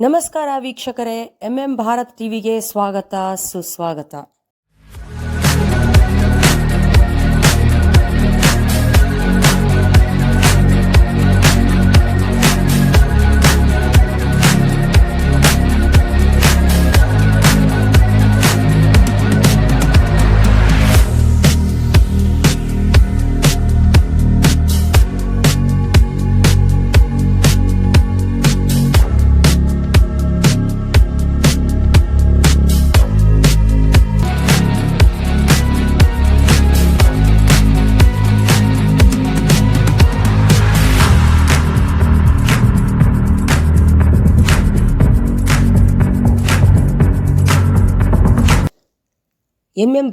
ನಮಸ್ಕಾರ ವೀಕ್ಷಕರೇ, ಭಾರತ್ ಟಿವಿಗೆ ಸ್ವಾಗತ ಸುಸ್ವಾಗತ.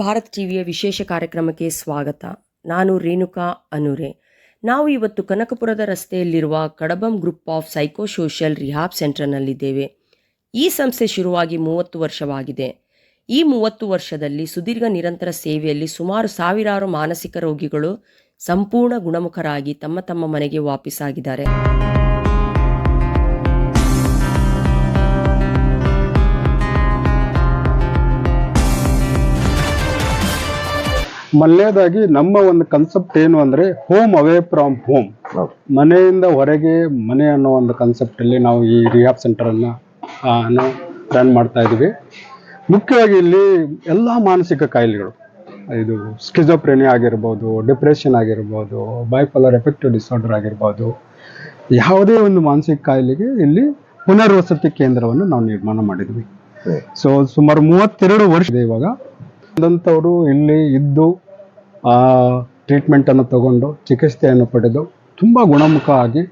ಭಾರತ್ ಟಿವಿಯ ವಿಶೇಷ ಕಾರ್ಯಕ್ರಮಕ್ಕೆ ಸ್ವಾಗತ. ನಾನು ರೇಣುಕಾ ಅನುರೆ. ನಾವು ಇವತ್ತು ಕನಕಪುರದ ರಸ್ತೆಯಲ್ಲಿರುವ ಕಡಬಂ ಗ್ರೂಪ್ ಆಫ್ ಸೈಕೋಸೋಷಿಯಲ್ ರಿಹಾಬ್ ಸೆಂಟರ್ನಲ್ಲಿದ್ದೇವೆ. ಈ ಸಂಸ್ಥೆ ಶುರುವಾಗಿ 30 ವರ್ಷವಾಗಿದೆ. ಈ 30 ವರ್ಷದಲ್ಲಿ ಸುದೀರ್ಘ ನಿರಂತರ ಸೇವೆಯಲ್ಲಿ ಸುಮಾರು ಸಾವಿರಾರು ಮಾನಸಿಕ ರೋಗಿಗಳು ಸಂಪೂರ್ಣ ಗುಣಮುಖರಾಗಿ ತಮ್ಮ ಮನೆಗೆ ವಾಪಸ್ಸಾಗಿದ್ದಾರೆ. ಮೊದಲನೇದಾಗಿ ನಮ್ಮ ಒಂದು ಕನ್ಸೆಪ್ಟ್ ಏನು ಅಂದ್ರೆ ಹೋಮ್ ಅವೇ ಫ್ರಮ್ ಹೋಮ್, ಮನೆಯಿಂದ ಹೊರಗೆ ಮನೆ ಅನ್ನೋ ಒಂದು ಕಾನ್ಸೆಪ್ಟ್ ಅಲ್ಲಿ ನಾವು ಈ ರಿಹಾಬ್ ಸೆಂಟರ್ ಅನ್ನ ರನ್ ಮಾಡ್ತಾ ಇದೀವಿ. ಮುಖ್ಯವಾಗಿ ಇಲ್ಲಿ ಎಲ್ಲ ಮಾನಸಿಕ ಕಾಯಿಲೆಗಳು, ಇದು ಸ್ಕಿಜೋಫ್ರೆನಿಯಾ ಆಗಿರ್ಬೋದು, ಡಿಪ್ರೆಷನ್ ಆಗಿರ್ಬೋದು, ಬೈಪೋಲಾರ್ ಎಫೆಕ್ಟಿವ್ ಡಿಸಾರ್ಡರ್ ಆಗಿರ್ಬೋದು, ಯಾವುದೇ ಒಂದು ಮಾನಸಿಕ ಕಾಯಿಲೆಗೆ ಇಲ್ಲಿ ಪುನರ್ವಸತಿ ಕೇಂದ್ರವನ್ನು ನಾವು ನಿರ್ಮಾಣ ಮಾಡಿದ್ವಿ. ಸೊ ಸುಮಾರು 32 ವರ್ಷ ಇದೆ ಇವಾಗ. ಬಂದಂಥವರು ಇಲ್ಲಿ ಇದ್ದು ಟ್ರೀಟ್ಮೆಂಟ್ ಅನ್ನು ತಗೊಂಡು ಚಿಕಿತ್ಸೆಯನ್ನು ಪಡೆದು ತುಂಬಾ ಗುಣಮುಖ ಆಗಿ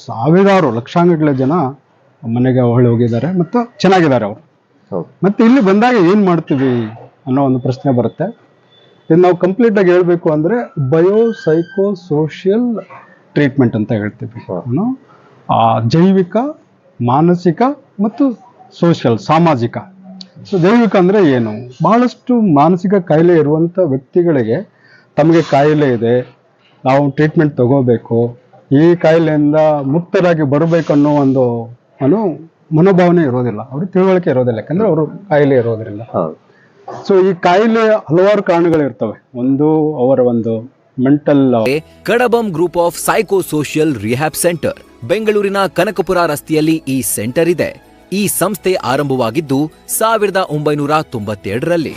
ಸಾವಿರಾರು ಲಕ್ಷಾಂಗಗಳ ಜನ ಮನೆಗೆ ಹೊಳ್ಳಿ ಹೋಗಿದ್ದಾರೆ ಮತ್ತು ಚೆನ್ನಾಗಿದ್ದಾರೆ ಅವರು. ಮತ್ತೆ ಇಲ್ಲಿ ಬಂದಾಗ ಏನ್ ಮಾಡ್ತೀವಿ ಅನ್ನೋ ಒಂದು ಪ್ರಶ್ನೆ ಬರುತ್ತೆ. ಇದು ನಾವು ಕಂಪ್ಲೀಟ್ ಆಗಿ ಹೇಳ್ಬೇಕು ಅಂದ್ರೆ ಬಯೋಸೈಕೋ ಸೋಷಿಯಲ್ ಟ್ರೀಟ್ಮೆಂಟ್ ಅಂತ ಹೇಳ್ತೀವಿ. ಜೈವಿಕ, ಮಾನಸಿಕ ಮತ್ತು ಸೋಷಿಯಲ್, ಸಾಮಾಜಿಕ. ಸೊ ಜೈವಿಕ ಅಂದ್ರೆ ಏನು? ಬಹಳಷ್ಟು ಮಾನಸಿಕ ಕಾಯಿಲೆ ಇರುವಂತ ವ್ಯಕ್ತಿಗಳಿಗೆ ತಮಗೆ ಕಾಯಿಲೆ ಇದೆ, ನಾವು ಟ್ರೀಟ್ಮೆಂಟ್ ತಗೋಬೇಕು, ಈ ಕಾಯಿಲೆಯಿಂದ ಮುಕ್ತರಾಗಿ ಬರಬೇಕು ಅನ್ನೋ ಒಂದು ಮನೋಭಾವನೆ ಇರೋದಿಲ್ಲ, ಅವ್ರಿಗೆ ತಿಳುವಳಿಕೆ ಇರೋದಿಲ್ಲ, ಯಾಕಂದ್ರೆ ಅವರು ಕಾಯಿಲೆ ಇರೋದ್ರಿಂದ. ಸೊ ಈ ಕಾಯಿಲೆ ಹಲವಾರು ಕಾರಣಗಳಿರ್ತವೆ. ಒಂದು ಅವರ ಒಂದು mental. Cadabams group of psychosocial rehab centre ಬೆಂಗಳೂರಿನ ಕನಕಪುರ ರಸ್ತೆಯಲ್ಲಿ ಈ ಸೆಂಟರ್ ಇದೆ. ಈ ಸಂಸ್ಥೆ ಆರಂಭವಾಗಿದ್ದು 1992ರಲ್ಲಿ.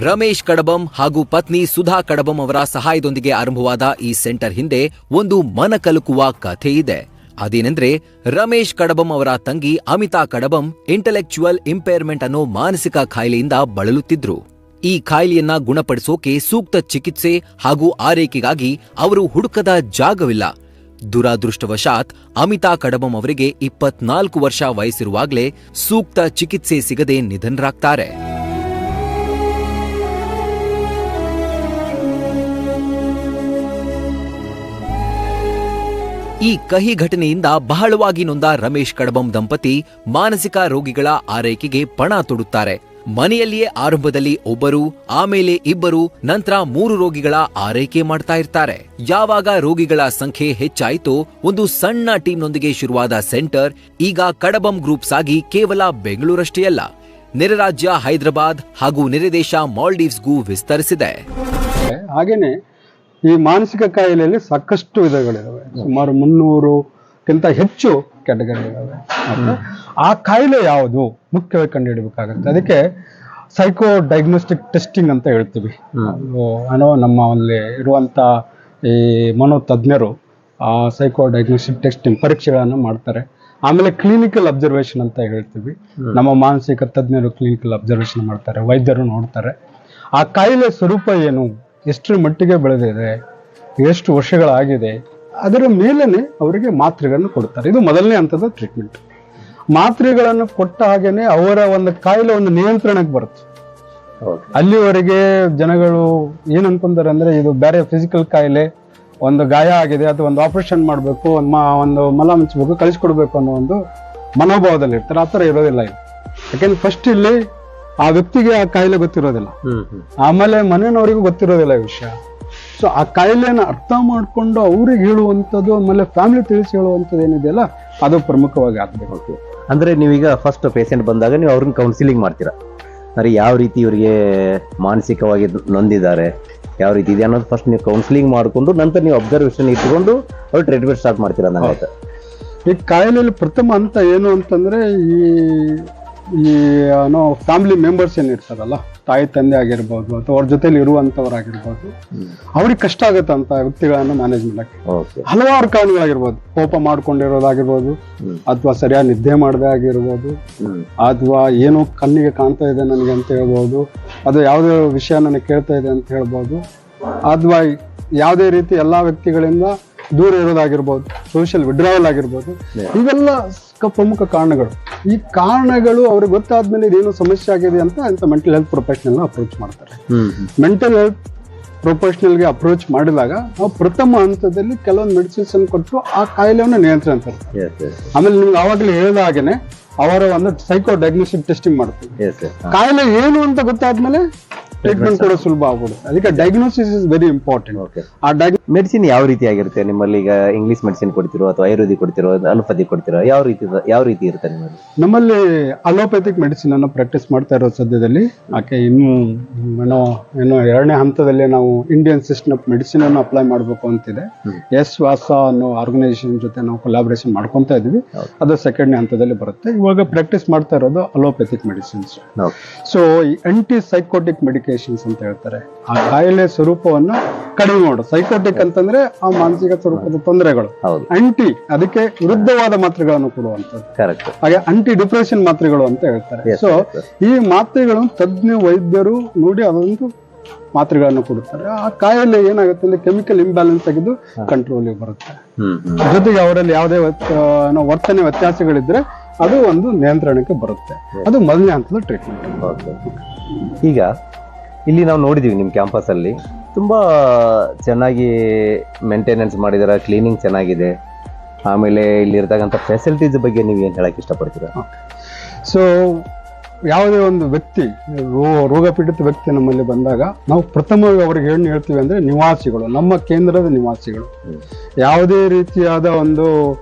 ರಮೇಶ್ ಕಡಬಂ ಹಾಗೂ ಪತ್ನಿ ಸುಧಾ ಕಡಬಂ ಅವರ ಸಹಾಯದೊಂದಿಗೆ ಆರಂಭವಾದ ಈ ಸೆಂಟರ್ ಹಿಂದೆ ಒಂದು ಮನಕಲುಕುವ ಕಥೆ ಇದೆ. ಅದೇನೆಂದ್ರೆ, ರಮೇಶ್ ಕಡಬಂ ಅವರ ತಂಗಿ ಅಮಿತಾ ಕಡಬಂ ಇಂಟೆಲೆಕ್ಚುವಲ್ ಇಂಪೇರ್ಮೆಂಟ್ ಅನ್ನೋ ಮಾನಸಿಕ ಕಾಯಿಲೆಯಿಂದ ಬಳಲುತ್ತಿದ್ರು. ಈ ಕಾಯಿಲೆಯನ್ನ ಗುಣಪಡಿಸೋಕೆ ಸೂಕ್ತ ಚಿಕಿತ್ಸೆ ಹಾಗೂ ಆರೈಕೆಗಾಗಿ ಅವರು ಹುಡುಕದ ಜಾಗವಿಲ್ಲ. ದುರಾದೃಷ್ಟವಶಾತ್ ಅಮಿತಾ ಕಡಬಂ ಅವರಿಗೆ 24 ವರ್ಷ ವಯಸ್ಸಿರುವಾಗಲೇ ಸೂಕ್ತ ಚಿಕಿತ್ಸೆ ಸಿಗದೆ ನಿಧನರಾಗ್ತಾರೆ. ಈ ಕಹಿ ಘಟನೆಯಿಂದ ಬಹಳವಾಗಿ ನೊಂದ ರಮೇಶ್ ಕಡಬಂ ದಂಪತಿ ಮಾನಸಿಕ ರೋಗಿಗಳ ಆರೈಕೆಗೆ ಪಣ ತೊಡುತ್ತಾರೆ. ಮನೆಯಲ್ಲಿಯೇ ಆರಂಭದಲ್ಲಿ ಒಬ್ಬರು, ಆಮೇಲೆ ಇಬ್ಬರು, ನಂತರ 3 ರೋಗಿಗಳ ಆರೈಕೆ ಮಾಡ್ತಾ ಇರ್ತಾರೆ. ಯಾವಾಗ ರೋಗಿಗಳ ಸಂಖ್ಯೆ ಹೆಚ್ಚಾಯಿತೋ ಒಂದು ಸಣ್ಣ ಟೀಮ್ನೊಂದಿಗೆ ಶುರುವಾದ ಸೆಂಟರ್ ಈಗ ಕಡಬಂ ಗ್ರೂಪ್ಸ್ ಆಗಿ ಕೇವಲ ಬೆಂಗಳೂರಷ್ಟೇ ಅಲ್ಲ, ನೆರೆ ರಾಜ್ಯ ಹೈದರಾಬಾದ್ ಹಾಗೂ ನೆರೆ ದೇಶ ಮಾಲ್ಡೀವ್ಸ್ಗೂ ವಿಸ್ತರಿಸಿದೆ. ಹಾಗೇನೆ ಈ ಮಾನಸಿಕ ಕಾಯಿಲೆಯಲ್ಲಿ ಸಾಕಷ್ಟು ವಿಧಗಳಿದಾವೆ. ಸುಮಾರು 300ಕ್ಕಿಂತ ಹೆಚ್ಚು ಕ್ಯಾಟಗರಿಗಳಿದಾವೆ. ಆ ಕಾಯಿಲೆ ಯಾವುದು ಮುಖ್ಯವಾಗಿ ಕಂಡುಹಿಡಬೇಕಾಗುತ್ತೆ. ಅದಕ್ಕೆ ಸೈಕೋ ಡಯಾಗ್ನೋಸ್ಟಿಕ್ ಟೆಸ್ಟಿಂಗ್ ಅಂತ ಹೇಳ್ತೀವಿ. ನಮ್ಮ ಅಲ್ಲಿ ಇರುವಂತ ಈ ಮನೋತಜ್ಞರು ಸೈಕೋ ಡಯಾಗ್ನೋಸ್ಟಿಕ್ ಟೆಸ್ಟಿಂಗ್ ಪರೀಕ್ಷೆಗಳನ್ನು ಮಾಡ್ತಾರೆ. ಆಮೇಲೆ ಕ್ಲಿನಿಕಲ್ ಅಬ್ಸರ್ವೇಷನ್ ಅಂತ ಹೇಳ್ತೀವಿ. ನಮ್ಮ ಮಾನಸಿಕ ತಜ್ಞರು ಕ್ಲಿನಿಕಲ್ ಅಬ್ಸರ್ವೇಷನ್ ಮಾಡ್ತಾರೆ, ವೈದ್ಯರು ನೋಡ್ತಾರೆ ಆ ಕಾಯಿಲೆ ಸ್ವರೂಪ ಏನು, ಎಷ್ಟರ ಮಟ್ಟಿಗೆ ಬೆಳೆದಿದೆ, ಎಷ್ಟು ವರ್ಷಗಳಾಗಿದೆ, ಅದರ ಮೇಲೇನೆ ಅವರಿಗೆ ಮಾತ್ರೆಗಳನ್ನು ಕೊಡ್ತಾರೆ. ಇದು ಮೊದಲನೇ ಹಂತದ ಟ್ರೀಟ್ಮೆಂಟ್. ಮಾತ್ರೆಗಳನ್ನು ಕೊಟ್ಟ ಹಾಗೇನೆ ಅವರ ಒಂದು ಕಾಯಿಲೆ ಒಂದು ನಿಯಂತ್ರಣಕ್ಕೆ ಬರುತ್ತೆ. ಅಲ್ಲಿವರೆಗೆ ಜನಗಳು ಏನ್ ಅನ್ಕೊಂತಾರೆ ಅಂದ್ರೆ ಇದು ಬೇರೆ ಫಿಸಿಕಲ್ ಕಾಯಿಲೆ, ಒಂದು ಗಾಯ ಆಗಿದೆ ಅಥವಾ ಒಂದು ಆಪರೇಷನ್ ಮಾಡಬೇಕು, ಒಂದು ಮಲ ಮುಚ್ಚಬೇಕು, ಕಳಿಸ್ಕೊಡ್ಬೇಕು ಅನ್ನೋ ಒಂದು ಮನೋಭಾವದಲ್ಲಿ ಇರ್ತಾರೆ. ಆತರ ಇರೋದಿಲ್ಲ ಇದು. ಯಾಕೆಂದ್ರೆ ಫಸ್ಟ್ ಇಲ್ಲಿ ಆ ವ್ಯಕ್ತಿಗೆ ಆ ಕಾಯಿಲೆ ಗೊತ್ತಿರೋದಿಲ್ಲ, ಆಮೇಲೆ ಮನೆಯವರಿಗೂ ಗೊತ್ತಿರೋದಿಲ್ಲ ಈ ವಿಷಯ. ಸೊ ಆ ಕಾಯಿಲೆನ ಅರ್ಥ ಮಾಡಿಕೊಂಡು ಅವ್ರಿಗೆ ಹೇಳುವಂಥದ್ದು ಆಮೇಲೆ ಫ್ಯಾಮಿಲಿ ತಿಳಿಸಿ ಹೇಳುವಂಥದ್ದು ಏನಿದೆಯಲ್ಲ ಅದು ಪ್ರಮುಖವಾಗಿ ಆಗಬೇಕು. ಅಂದ್ರೆ ನೀವೀಗ ಫಸ್ಟ್ ಪೇಷಂಟ್ ಬಂದಾಗ ನೀವು ಅವ್ರನ್ನ ಕೌನ್ಸಿಲಿಂಗ್ ಮಾಡ್ತೀರಾ, ಅಂದ್ರೆ ಯಾವ ರೀತಿ ಇವರಿಗೆ ಮಾನಸಿಕವಾಗಿ ನೊಂದಿದ್ದಾರೆ, ಯಾವ ರೀತಿ ಇದೆ ಅನ್ನೋದು ಫಸ್ಟ್ ನೀವು ಕೌನ್ಸಿಲಿಂಗ್ ಮಾಡಿಕೊಂಡು ನಂತರ ನೀವು ಅಬ್ಸರ್ವೇಷನ್ ಇಟ್ಕೊಂಡು ಅವ್ರು ಟ್ರೀಟ್ಮೆಂಟ್ ಸ್ಟಾರ್ಟ್ ಮಾಡ್ತೀರಾ ಅನ್ನಂಗಾಯ್ತು. ಈ ಕಾಯಿಲೆಯಲ್ಲಿ ಪ್ರಥಮ ಹಂತ ಏನು ಅಂತಂದ್ರೆ ಈ ಫ್ಯಾಮಿಲಿ ಮೆಂಬರ್ಸ್ ಏನಿರ್ತಾರಲ್ಲ, ತಾಯಿ ತಂದೆ ಆಗಿರ್ಬೋದು ಅಥವಾ ಅವ್ರ ಜೊತೆಲಿ ಇರುವಂತವ್ರಾಗಿರ್ಬೋದು, ಅವ್ರಿಗೆ ಕಷ್ಟ ಆಗುತ್ತೆ ಅಂತ ವ್ಯಕ್ತಿಗಳನ್ನ ಮ್ಯಾನೇಜ್ ಮಾಡಕ್ಕೆ. ಹಲವಾರು ಕಾರಣಗಳಾಗಿರ್ಬೋದು, ಕೋಪ ಮಾಡ್ಕೊಂಡಿರೋದಾಗಿರ್ಬೋದು, ಅಥವಾ ಸರಿಯಾಗಿ ನಿದ್ದೆ ಮಾಡದೆ ಆಗಿರ್ಬೋದು, ಅಥವಾ ಏನೋ ಕಣ್ಣಿಗೆ ಕಾಣ್ತಾ ಇದೆ ನನಗೆ ಅಂತ ಹೇಳ್ಬೋದು, ಅದು ಯಾವುದೇ ವಿಷಯ ನನಗೆ ಕೇಳ್ತಾ ಇದೆ ಅಂತ ಹೇಳ್ಬೋದು, ಅಥವಾ ಯಾವುದೇ ರೀತಿ ಎಲ್ಲಾ ವ್ಯಕ್ತಿಗಳಿಂದ ದೂರ ಇರೋದಾಗಿರ್ಬೋದು, ಸೋಷಿಯಲ್ ವಿಡ್ರಾವಲ್ ಆಗಿರ್ಬೋದು, ಇವೆಲ್ಲ ಪ್ರಮುಖ ಕಾರಣಗಳು. ಈ ಕಾರಣಗಳು ಅವ್ರಿಗೆ ಗೊತ್ತಾದ್ಮೇಲೆ ಇದೇನು ಸಮಸ್ಯೆ ಆಗಿದೆ ಅಂತ ಮೆಂಟಲ್ ಹೆಲ್ತ್ ಪ್ರೊಫೆಷನಲ್ ಅಪ್ರೋಚ್ ಮಾಡ್ತಾರೆ. ಮೆಂಟಲ್ ಹೆಲ್ತ್ ಪ್ರೊಫೆಷನಲ್ಗೆ ಅಪ್ರೋಚ್ ಮಾಡಿದಾಗ ನಾವು ಪ್ರಥಮ ಹಂತದಲ್ಲಿ ಕೆಲವೊಂದು ಮೆಡಿಸಿನ್ಸ್ ಅನ್ನು ಕೊಟ್ಟು ಆ ಕಾಯಿಲೆಯನ್ನು ನಿಯಂತ್ರಣ ತರ್ತಾರೆ. ಆಮೇಲೆ ನಿಮ್ಗೆ ಆವಾಗಲೇ ಹೇಳಿದ ಹಾಗೇನೆ ಅವರ ಒಂದು ಸೈಕೋ ಡಯಾಗ್ನೋಸ್ಟಿಕ್ ಟೆಸ್ಟಿಂಗ್ ಮಾಡ್ತೀವಿ. ಕಾಯಿಲೆ ಏನು ಅಂತ ಗೊತ್ತಾದ್ಮೇಲೆ ಟ್ರೀಟ್ಮೆಂಟ್ ಕೂಡ ಸುಲಭ ಆಗ್ಬಿಡುತ್ತೆ. ಅದಕ್ಕೆ ಡಯಾಗ್ನೋಸಿಸ್ ಇಸ್ ವೆರಿ ಇಂಪಾರ್ಟೆಂಟ್. ಆ ಮೆಡಿಸಿನ್ ಯಾವ ರೀತಿ ಆಗಿರುತ್ತೆ ನಿಮ್ಮಲ್ಲಿ? ಈಗ ಇಂಗ್ಲಿಷ್ ಮೆಡಿಸಿನ್ ಕೊಡ್ತಿರೋ ಅಥವಾ ಆಯುರ್ವೇದಿಕ್ ಕೊಡ್ತಿರೋ, ಅಲೋಪತಿ ಕೊಡ್ತಿರೋ, ಯಾವ ರೀತಿ ಇರುತ್ತೆ ನಿಮ್ಮಲ್ಲಿ? ನಮ್ಮಲ್ಲಿ ಅಲೋಪ್ಯಾಥಿಕ್ ಮೆಡಿಸಿನ್ ಅನ್ನು ಪ್ರಾಕ್ಟೀಸ್ ಮಾಡ್ತಾ ಇರೋ ಸದ್ಯದಲ್ಲಿ ಆಕೆ ಇನ್ನೂ ಏನೋ 2ನೇ ಹಂತದಲ್ಲಿ ನಾವು ಇಂಡಿಯನ್ ಸಿಸ್ಟಮ್ ಆಫ್ ಮೆಡಿಸಿನ್ ಅನ್ನು ಅಪ್ಲೈ ಮಾಡಬೇಕು ಅಂತಿದೆ. ಎಸ್ ವಾಸ ಅನ್ನೋ ಆರ್ಗನೈಸೇಷನ್ ಜೊತೆ ನಾವು ಕೊಲಾಬರೇಷನ್ ಮಾಡ್ಕೊಂತಾ ಇದೀವಿ. ಅದು 2ನೇ ಹಂತದಲ್ಲಿ ಬರುತ್ತೆ. ಇವಾಗ ಪ್ರಾಕ್ಟೀಸ್ ಮಾಡ್ತಾ ಇರೋದು ಅಲೋಪ್ಯಾಥಿಕ್ ಮೆಡಿಸಿನ್ಸ್. ಸೊ ಈ ಆಂಟಿ ಸೈಕೋಟಿಕ್ ಮೆಡಿಕೇಶನ್ಸ್ ಅಂತ ಹೇಳ್ತಾರೆ. ಆ ಕಾಯಿಲೆ ಸ್ವರೂಪವನ್ನು ಕಡಿಮೆ ಮಾಡು. ಸೈಕೋಟಿಕ್ ಅಂತಂದ್ರೆ ಆ ಮಾನಸಿಕ ಸ್ವರೂಪದ ತೊಂದರೆಗಳು, ಆಂಟಿ ಅದಕ್ಕೆ ವಿರುದ್ಧವಾದ ಮಾತ್ರೆಗಳನ್ನು ಕೊಡುವಂಥದ್ದು, ಹಾಗೆ ಆಂಟಿ ಡಿಪ್ರೆಷನ್ ಮಾತ್ರೆಗಳು ಅಂತ ಹೇಳ್ತಾರೆ. ಸೊ ಈ ಮಾತ್ರೆಗಳನ್ನು ತಜ್ಞ ವೈದ್ಯರು ನೋಡಿ ಅದೊಂದು ಮಾತ್ರೆಗಳನ್ನು ಕೊಡುತ್ತಾರೆ. ಆ ಕಾಯಿಲೆ ಏನಾಗುತ್ತೆ ಅಂದ್ರೆ ಕೆಮಿಕಲ್ ಇಂಬ್ಯಾಲೆನ್ಸ್ ಆಗಿದ್ದು ಕಂಟ್ರೋಲಿಗೆ ಬರುತ್ತೆ. ಜೊತೆಗೆ ಅವರಲ್ಲಿ ಯಾವುದೇ ವರ್ತನೆ ವ್ಯತ್ಯಾಸಗಳಿದ್ರೆ ಅದು ಒಂದು ನಿಯಂತ್ರಣಕ್ಕೆ ಬರುತ್ತೆ. ಅದು ಮೊದಲನೇ ಹಂತದ ಟ್ರೀಟ್ಮೆಂಟ್. ಈಗ ಇಲ್ಲಿ ನಾವು ನೋಡಿದೀವಿ ನಿಮ್ಮ ಕ್ಯಾಂಪಸ್ ಅಲ್ಲಿ ತುಂಬಾ ಚೆನ್ನಾಗಿ ಮೇಂಟೆನೆನ್ಸ್ ಮಾಡಿದಾರೆ, ಕ್ಲೀನಿಂಗ್ ಚೆನ್ನಾಗಿದೆ. ಆಮೇಲೆ ಇಲ್ಲಿ ಇರ್ತಕ್ಕಂಥ ಫೆಸಿಲಿಟೀಸ್ ಬಗ್ಗೆ ನೀವು ಏನು ಹೇಳಕ್ ಇಷ್ಟಪಡ್ತೀರಾ? ಸೊ ಯಾವುದೇ ಒಂದು ವ್ಯಕ್ತಿ ರೋಗ ಪೀಡಿತ ವ್ಯಕ್ತಿ ನಮ್ಮಲ್ಲಿ ಬಂದಾಗ ನಾವು ಪ್ರಥಮವಾಗಿ ಅವ್ರಿಗೆ ಏನು ಹೇಳ್ತೀವಿ ಅಂದ್ರೆ ನಿವಾಸಿಗಳು, ನಮ್ಮ ಕೇಂದ್ರದ ನಿವಾಸಿಗಳು. ಯಾವುದೇ ರೀತಿಯಾದ ಒಂದು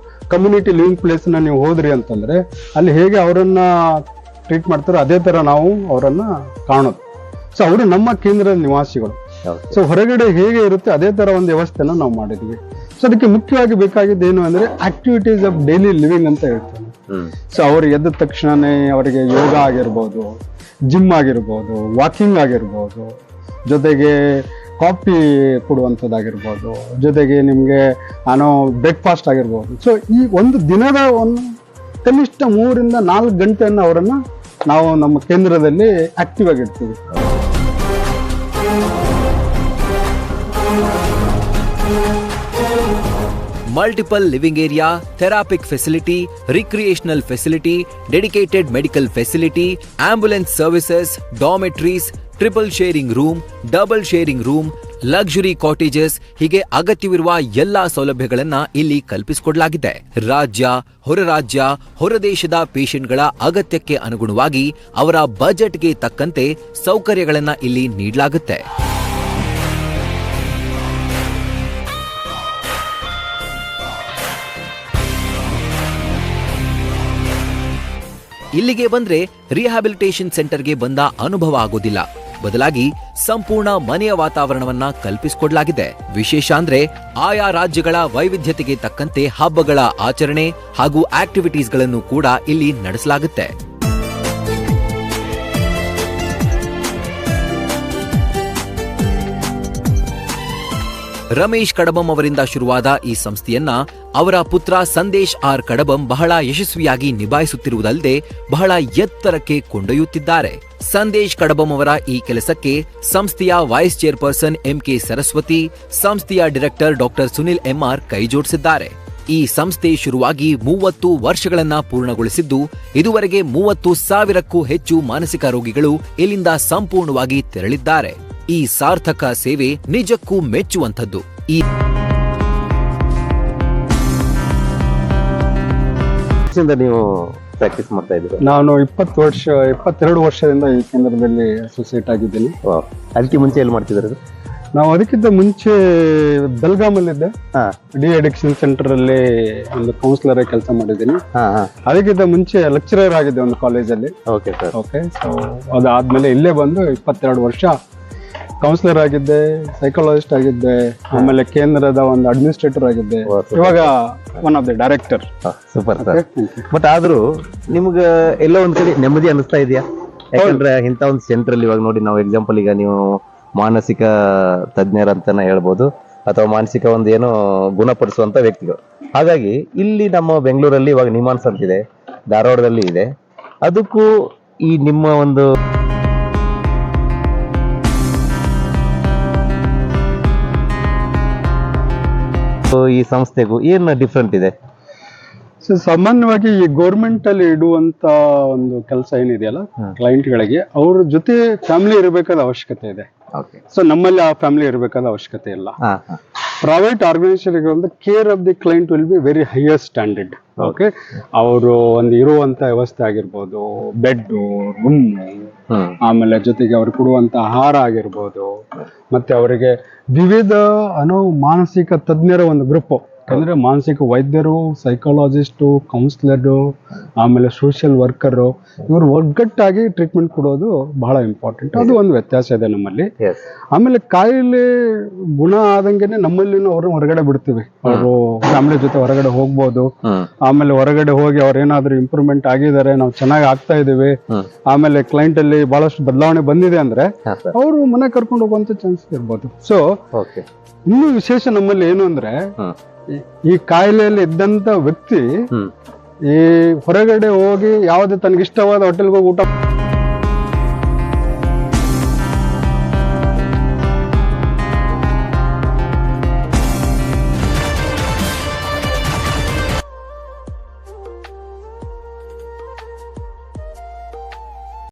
ಕಮ್ಯುನಿಟಿ ಲಿವಿಂಗ್ ಪ್ಲೇಸ್ ನ ನೀವು ಹೋದ್ರಿ ಅಂತಂದ್ರೆ ಅಲ್ಲಿ ಹೇಗೆ ಅವರನ್ನ ಟ್ರೀಟ್ ಮಾಡ್ತಾರೋ ಅದೇ ತರ ನಾವು ಅವರನ್ನ ಕಾಣೋದು. ಸೊ ಅವರು ನಮ್ಮ ಕೇಂದ್ರದ ನಿವಾಸಿಗಳು. ಸೊ ಹೊರಗಡೆ ಹೇಗೆ ಇರುತ್ತೆ ಅದೇ ತರ ಒಂದು ವ್ಯವಸ್ಥೆನ ನಾವು ಮಾಡಿದ್ವಿ. ಸೊ ಅದಕ್ಕೆ ಮುಖ್ಯವಾಗಿ ಬೇಕಾಗಿದ್ದು ಏನು ಅಂದ್ರೆ ಆಕ್ಟಿವಿಟೀಸ್ ಆಫ್ ಡೈಲಿ ಲಿವಿಂಗ್ ಅಂತ ಹೇಳ್ತೇನೆ. ಸೊ ಅವ್ರು ಎದ್ದ ತಕ್ಷಣನೇ ಅವರಿಗೆ ಯೋಗ ಆಗಿರ್ಬೋದು, ಜಿಮ್ ಆಗಿರ್ಬೋದು, ವಾಕಿಂಗ್ ಆಗಿರ್ಬೋದು, ಜೊತೆಗೆ ಕಾಫಿ ಕೊಡುವಂಥದ್ದಾಗಿರ್ಬೋದು, ಜೊತೆಗೆ ನಿಮಗೆ ಬ್ರೇಕ್ಫಾಸ್ಟ್ ಆಗಿರ್ಬೋದು. ಸೊ ಈ ಒಂದು ದಿನದ ಕನಿಷ್ಠ 3 ರಿಂದ 4 ಗಂಟೆಯನ್ನು ಅವರನ್ನ ನಾವು ನಮ್ಮ ಕೇಂದ್ರದಲ್ಲಿ ಆಕ್ಟಿವ್ ಆಗಿರ್ತೀವಿ. Multiple living area, therapeutic facility, recreational facility, dedicated medical facility, ambulance services, dormitories, triple sharing room, double sharing room, luxury cottages, ಹೀಗೆ ಅಗತ್ಯವಿರುವ ಎಲ್ಲಾ ಸೌಲಭ್ಯಗಳನ್ನ ಇಲ್ಲಿ ಕಲ್ಪಿಸಿಕೊಡಲಾಗಿದೆ. ರಾಜ್ಯ, ಹೊರ ರಾಜ್ಯ, ಹೊರದೇಶದ ಪೇಷಂಟ್ಗಳ ಅಗತ್ಯಕ್ಕೆ ಅನುಗುಣವಾಗಿ ಅವರ ಬಜೆಟ್ಗೆ ತಕ್ಕಂತೆ ಸೌಕರ್ಯಗಳನ್ನ ಇಲ್ಲಿ ನೀಡಲಾಗುತ್ತೆ. ಇಲ್ಲಿಗೆ ಬಂದ್ರೆ ರಿಹ್ಯಾಬಿಲಿಟೇಷನ್ ಸೆಂಟರ್ಗೆ ಬಂದ ಅನುಭವ ಆಗೋದಿಲ್ಲ. ಬದಲಾಗಿ ಸಂಪೂರ್ಣ ಮನೆಯ ವಾತಾವರಣವನ್ನ ಕಲ್ಪಿಸಿಕೊಡಲಾಗಿದೆ. ವಿಶೇಷ ಅಂದ್ರೆ ಆಯಾ ರಾಜ್ಯಗಳ ವೈವಿಧ್ಯತೆಗೆ ತಕ್ಕಂತೆ ಹಬ್ಬಗಳ ಆಚರಣೆ ಹಾಗೂ ಆಕ್ಟಿವಿಟೀಸ್ಗಳನ್ನು ಕೂಡ ಇಲ್ಲಿ ನಡೆಸಲಾಗುತ್ತೆ. ರಮೇಶ್ ಕಡಬಂ ಅವರಿಂದ ಶುರುವಾದ ಈ ಸಂಸ್ಥೆಯನ್ನ ಅವರ ಪುತ್ರ ಸಂದೇಶ್ ಆರ್ ಕಡಬಂ ಬಹಳ ಯಶಸ್ವಿಯಾಗಿ ನಿಭಾಯಿಸುತ್ತಿರುವುದಲ್ಲದೆ ಬಹಳ ಎತ್ತರಕ್ಕೆ ಕೊಂಡೊಯ್ಯುತ್ತಿದ್ದಾರೆ. ಸಂದೇಶ್ ಕಡಬಂ ಅವರ ಈ ಕೆಲಸಕ್ಕೆ ಸಂಸ್ಥೆಯ ವೈಸ್ ಚೇರ್ಪರ್ಸನ್ ಎಂಕೆ ಸರಸ್ವತಿ, ಸಂಸ್ಥೆಯ ಡೈರೆಕ್ಟರ್ ಡಾಕ್ಟರ್ ಸುನಿಲ್ ಎಂಆರ್ ಕೈಜೋಡಿಸಿದ್ದಾರೆ. ಈ ಸಂಸ್ಥೆ ಶುರುವಾಗಿ 30 ವರ್ಷಗಳನ್ನ ಪೂರ್ಣಗೊಳಿಸಿದ್ದು ಇದುವರೆಗೆ 30,000ಕ್ಕೂ ಹೆಚ್ಚು ಮಾನಸಿಕ ರೋಗಿಗಳು ಇಲ್ಲಿಂದ ಸಂಪೂರ್ಣವಾಗಿ ತೆರಳಿದ್ದಾರೆ. ಈ ಸಾರ್ಥಕ ಸೇವೆ ನಿಜಕ್ಕೂ ಮೆಚ್ಚುವಂಥದ್ದು. ನೀವು ಪ್ರಾಕ್ಟೀಸ್ ಮಾಡ್ತಾ ಇದ್ದೀರಾ? ನಾನು 22 ವರ್ಷದಿಂದ ಈ ಕೇಂದ್ರದಲ್ಲಿ ಅಸೋಸಿಯೇಟ್ ಆಗಿದ್ದೀನಿ. ಅದಕ್ಕೆ ಮುಂಚೆ ಎಲ್ಲಿ ಮಾಡ್ತಿದ್ದಾರೆ? ನಾವು ಅದಕ್ಕಿಂತ ಮುಂಚೆ ಬೆಲ್ಗಾಮಲ್ಲಿದ್ದೆ, ಹಾ ಡಿ ಅಡಿಕ್ಷನ್ ಸೆಂಟರ್ ಅಲ್ಲಿ ಒಂದು ಕೌನ್ಸಿಲರ್ ಆಗಿ ಕೆಲಸ ಮಾಡಿದ್ದೀನಿ. ಹಾ ಹಾ ಅದಕ್ಕಿಂತ ಮುಂಚೆ ಲೆಕ್ಚರರ್ ಆಗಿದ್ದೆ ಒಂದು ಕಾಲೇಜಲ್ಲಿ. Okay sir. ಓಕೆ, ಸೊ ಅದಾದ್ಮೇಲೆ ಇಲ್ಲೇ ಬಂದು 22 ವರ್ಷ ಕೌನ್ಸಿಲರ್ ಆಗಿದ್ದೆ, ಸೈಕಾಲಜಿಸ್ಟ್ ಆಗಿದ್ದೆ, ಆಮೇಲೆ ಕೇಂದ್ರದ ಒಂದು ಅಡ್ಮಿನಿಸ್ಟ್ರೇಟರ್ ಆಗಿದ್ದೆ, ಇವಾಗ one of the director. Super sir. But ಆದ್ರೂ ನಿಮ್ಗೆ ಎಲ್ಲ ಒಂದ್ ಕಡೆ ನೆಮ್ಮದಿ ಅನಿಸ್ತಾ ಇದೆಯಾ? ಯಾಕಂದ್ರೆ ಇಂಥ ಒಂದು ಸೆಂಟರ್ ಅಲ್ಲಿ ಇವಾಗ ನೋಡಿ, ನಾವು ಎಕ್ಸಾಂಪಲ್ ಈಗ ನೀವು ಮಾನಸಿಕ ತಜ್ಞರಂತಾನೆ ಹೇಳ್ಬೋದು, ಅಥವಾ ಮಾನಸಿಕ ಒಂದು ಏನೋ ಗುಣಪಡಿಸುವಂತ ವ್ಯಕ್ತಿಗಳು. ಹಾಗಾಗಿ ಇಲ್ಲಿ ನಮ್ಮ ಬೆಂಗಳೂರಲ್ಲಿ ಇವಾಗ ನಿಮಾನ್ಸ್ ಅಂತಿದೆ, ಧಾರವಾಡದಲ್ಲಿ ಇದೆ. ಅದಕ್ಕೂ ಈ ನಿಮ್ಮ ಒಂದು ಈ ಸಂಸ್ಥೆಗೂ ಏನು ಡಿಫ್ರೆಂಟ್ ಇದೆ? ಸೊ ಸಾಮಾನ್ಯವಾಗಿ ಈ ಗೌರ್ಮೆಂಟ್ ಅಲ್ಲಿ ಇಡುವಂತ ಒಂದು ಕೆಲಸ ಏನಿದೆಯಲ್ಲ, ಕ್ಲೈಂಟ್ ಗಳಿಗೆ ಅವ್ರ ಜೊತೆ ಫ್ಯಾಮಿಲಿ ಇರಬೇಕಾದ ಅವಶ್ಯಕತೆ ಇದೆ. ಸೊ ನಮ್ಮಲ್ಲಿ ಆ ಫ್ಯಾಮಿಲಿ ಇರಬೇಕಾದ ಅವಶ್ಯಕತೆ ಇಲ್ಲ. Private organisation care of the client will be very higher standard. Okay, ಅವರು ಒಂದು ಇರುವಂತ ವ್ಯವಸ್ಥೆ ಆಗಿರ್ಬೋದು, ಬೆಡ್, ರೂಮ್, ಆಮೇಲೆ ಜೊತೆಗೆ ಅವ್ರಿಗೆ ಕೊಡುವಂತ ಆಹಾರ ಆಗಿರ್ಬೋದು, ಮತ್ತೆ ಅವರಿಗೆ ವಿವಿಧ ಮಾನಸಿಕ ತಜ್ಞರ ಒಂದು ಗ್ರೂಪ್, ಅಂದ್ರೆ ಮಾನಸಿಕ ವೈದ್ಯರು, ಸೈಕಾಲಜಿಸ್ಟು, ಕೌನ್ಸಿಲರು, ಆಮೇಲೆ ಸೋಷಿಯಲ್ ವರ್ಕರು, ಇವರು ಒಗ್ಗಟ್ಟಾಗಿ ಟ್ರೀಟ್ಮೆಂಟ್ ಕೊಡೋದು ಬಹಳ ಇಂಪಾರ್ಟೆಂಟ್. ಅದು ಒಂದು ವ್ಯತ್ಯಾಸ ಇದೆ ನಮ್ಮಲ್ಲಿ. ಆಮೇಲೆ ಕಾಯಿಲೆ ಗುಣ ಆದಂಗೆನೆ ನಮ್ಮಲ್ಲಿ ಅವ್ರನ್ನ ಹೊರಗಡೆ ಬಿಡ್ತೀವಿ. ಅವರು ಫ್ಯಾಮಿಲಿ ಜೊತೆ ಹೊರಗಡೆ ಹೋಗ್ಬೋದು. ಆಮೇಲೆ ಹೊರಗಡೆ ಹೋಗಿ ಅವ್ರು ಏನಾದ್ರು ಇಂಪ್ರೂವ್ಮೆಂಟ್ ಆಗಿದ್ದಾರೆ, ನಾವು ಚೆನ್ನಾಗಿ ಆಗ್ತಾ ಇದೀವಿ, ಆಮೇಲೆ ಕ್ಲೈಂಟ್ ಅಲ್ಲಿ ಬಹಳಷ್ಟು ಬದಲಾವಣೆ ಬಂದಿದೆ ಅಂದ್ರೆ ಅವರು ಮನೆ ಕರ್ಕೊಂಡು ಹೋಗುವಂತ ಚಾನ್ಸ್ ಇರ್ಬೋದು. ಸೊ ಇನ್ನೂ ವಿಶೇಷ ನಮ್ಮಲ್ಲಿ ಏನು ಅಂದ್ರೆ, ಈ ಕಾಯಿಲೆಯಲ್ಲಿ ಇದ್ದಂತ ವ್ಯಕ್ತಿ ಈ ಹೊರಗಡೆ ಹೋಗಿ ಯಾವುದೇ ತನಗಿಷ್ಟವಾದ ಹೋಟೆಲ್ಗೆ ಹೋಗಿ ಊಟ